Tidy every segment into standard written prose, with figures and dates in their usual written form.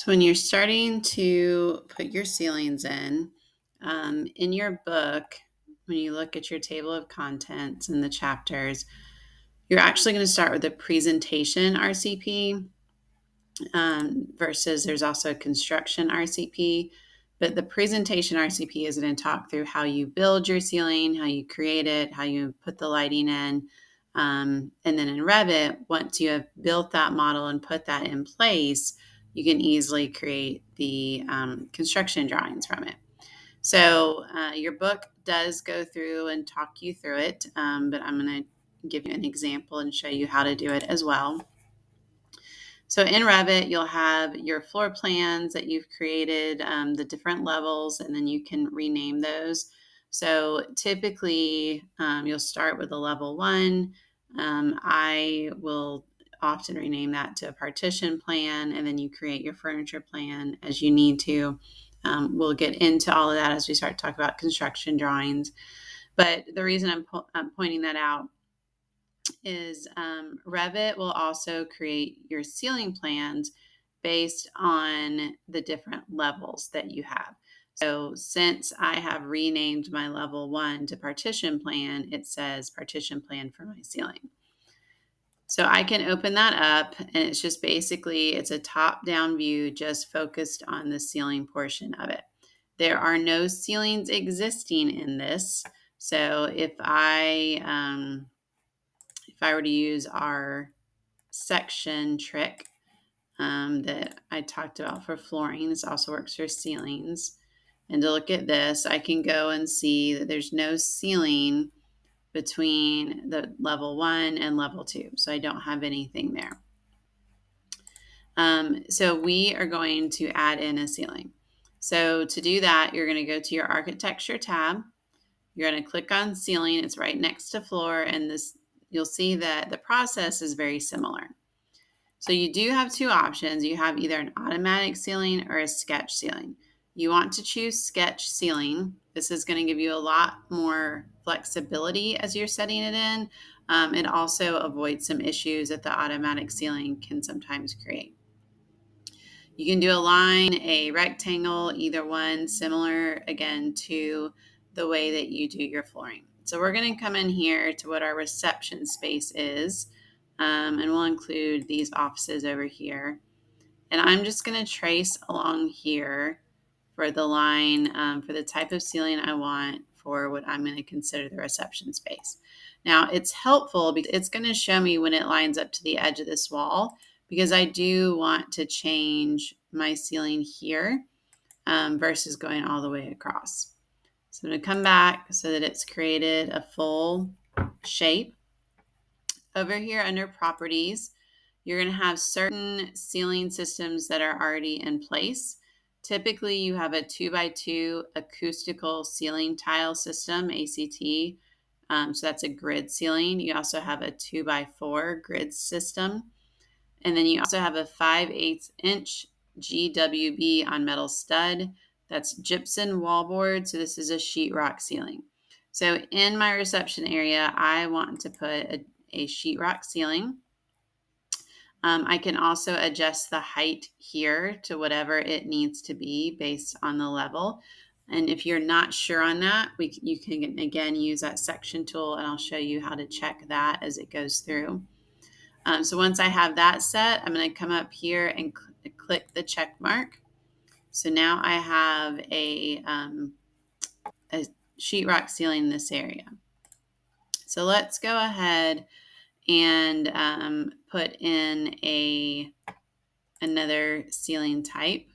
So when you're starting to put your ceilings in your book, when you look at your table of contents and the chapters, you're actually going to start with a presentation RCP versus there's also a construction RCP. But the presentation RCP is going to talk through how you build your ceiling, how you create it, how you put the lighting in. And then in Revit, once you have built that model and put that in place, you can easily create the construction drawings from it. So your book does go through and talk you through it, but I'm going to give you an example and show you how to do it as well. So in Revit, you'll have your floor plans that you've created, the different levels, and then you can rename those. So typically, you'll start with a level 1. I will often rename that to a partition plan, and then you create your furniture plan as you need to. We'll get into all of that as we start to talk about construction drawings. But the reason I'm pointing that out is Revit will also create your ceiling plans based on the different levels that you have. So since I have renamed my level 1 to partition plan, it says partition plan for my ceiling. So I can open that up, and it's just basically, it's a top-down view just focused on the ceiling portion of it. There are no ceilings existing in this. So if I were to use our section trick that I talked about for flooring, this also works for ceilings. And to look at this, I can go and see that there's no ceiling between the level 1 and level 2. So I don't have anything there. So we are going to add in a ceiling. So to do that, you're going to go to your architecture tab. You're going to click on ceiling. It's right next to floor, and you'll see that the process is very similar. So you do have two options. You have either an automatic ceiling or a sketch ceiling. You want to choose sketch ceiling. This is going to give you a lot more flexibility as you're setting it in. It also avoids some issues that the automatic ceiling can sometimes create. You can do a line, a rectangle, either one, similar again to the way that you do your flooring. So we're going to come in here to what our reception space is, and we'll include these offices over here. And I'm just going to trace along here for the line, for the type of ceiling I want for what I'm going to consider the reception space. Now it's helpful because it's going to show me when it lines up to the edge of this wall, because I do want to change my ceiling here versus going all the way across. So I'm going to come back so that it's created a full shape. Over here under properties, you're going to have certain ceiling systems that are already in place. Typically, you have a 2x2 acoustical ceiling tile system, ACT. So that's a grid ceiling. You also have a 2x4 grid system. And then you also have a 5/8 inch GWB on metal stud. That's gypsum wallboard. So this is a sheetrock ceiling. So in my reception area, I want to put a sheetrock ceiling. I can also adjust the height here to whatever it needs to be based on the level. And if you're not sure on that, you can again use that section tool, and I'll show you how to check that as it goes through. So once I have that set, I'm going to come up here and click the check mark. So now I have a sheetrock ceiling in this area. So let's go ahead and put in another ceiling type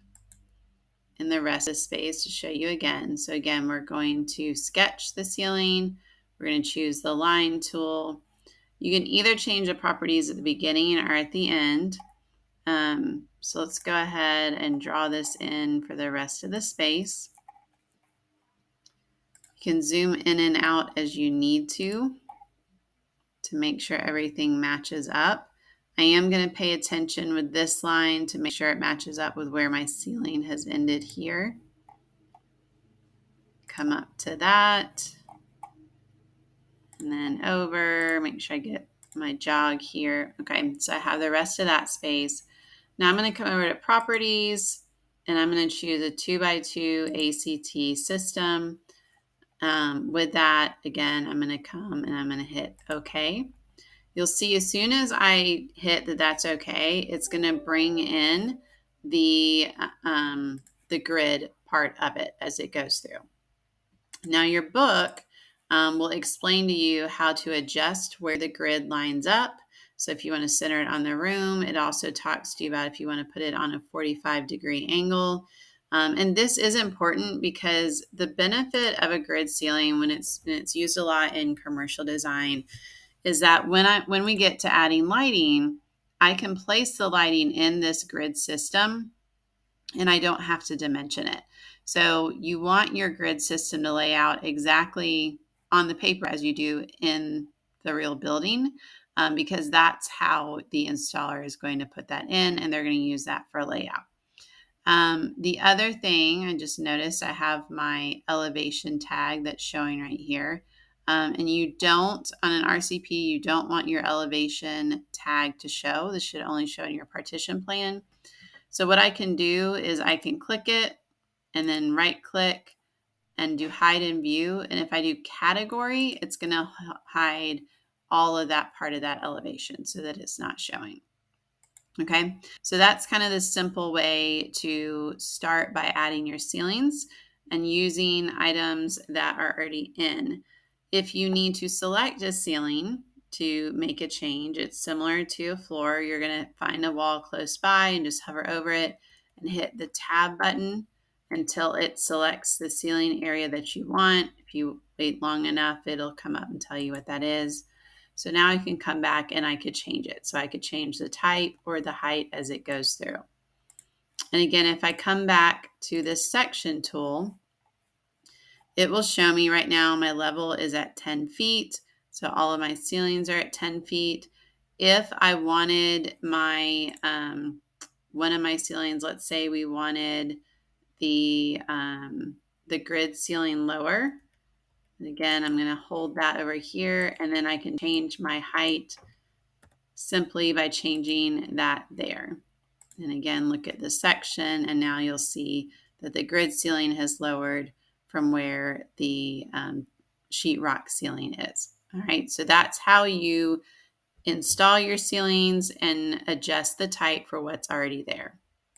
in the rest of the space to show you again. So again, we're going to sketch the ceiling. We're going to choose the line tool. You can either change the properties at the beginning or at the end. So let's go ahead and draw this in for the rest of the space. You can zoom in and out as you need to make sure everything matches up. I am going to pay attention with this line to make sure it matches up with where my ceiling has ended here. Come up to that. And then over, make sure I get my jog here. Okay, so I have the rest of that space. Now I'm going to come over to properties and I'm going to choose a 2x2 ACT system. With that, again, I'm going to come and I'm going to hit OK. You'll see as soon as I hit that that's okay, it's going to bring in the grid part of it as it goes through. Now your book will explain to you how to adjust where the grid lines up. So if you want to center it on the room, it also talks to you about if you want to put it on a 45-degree angle. And this is important because the benefit of a grid ceiling when it's used a lot in commercial design is that when we get to adding lighting, I can place the lighting in this grid system and I don't have to dimension it. So you want your grid system to lay out exactly on the paper as you do in the real building, because that's how the installer is going to put that in and they're going to use that for layout. The other thing I just noticed, I have my elevation tag that's showing right here. And you don't, on an RCP, you don't want your elevation tag to show. This should only show in your partition plan. So what I can do is I can click it and then right click and do hide in view. And if I do category, it's going to hide all of that part of that elevation so that it's not showing. Okay, so that's kind of the simple way to start by adding your ceilings and using items that are already in. If you need to select a ceiling to make a change, it's similar to a floor. You're going to find a wall close by and just hover over it and hit the tab button until it selects the ceiling area that you want. If you wait long enough, it'll come up and tell you what that is. So now I can come back and I could change it. So I could change the type or the height as it goes through. And again, if I come back to this section tool, it will show me right now my level is at 10 feet. So all of my ceilings are at 10 feet. If I wanted my, one of my ceilings, let's say we wanted the grid ceiling lower. And again, I'm going to hold that over here and then I can change my height simply by changing that there. And again, look at the section and now you'll see that the grid ceiling has lowered from where the sheetrock ceiling is. All right, so that's how you install your ceilings and adjust the type for what's already there.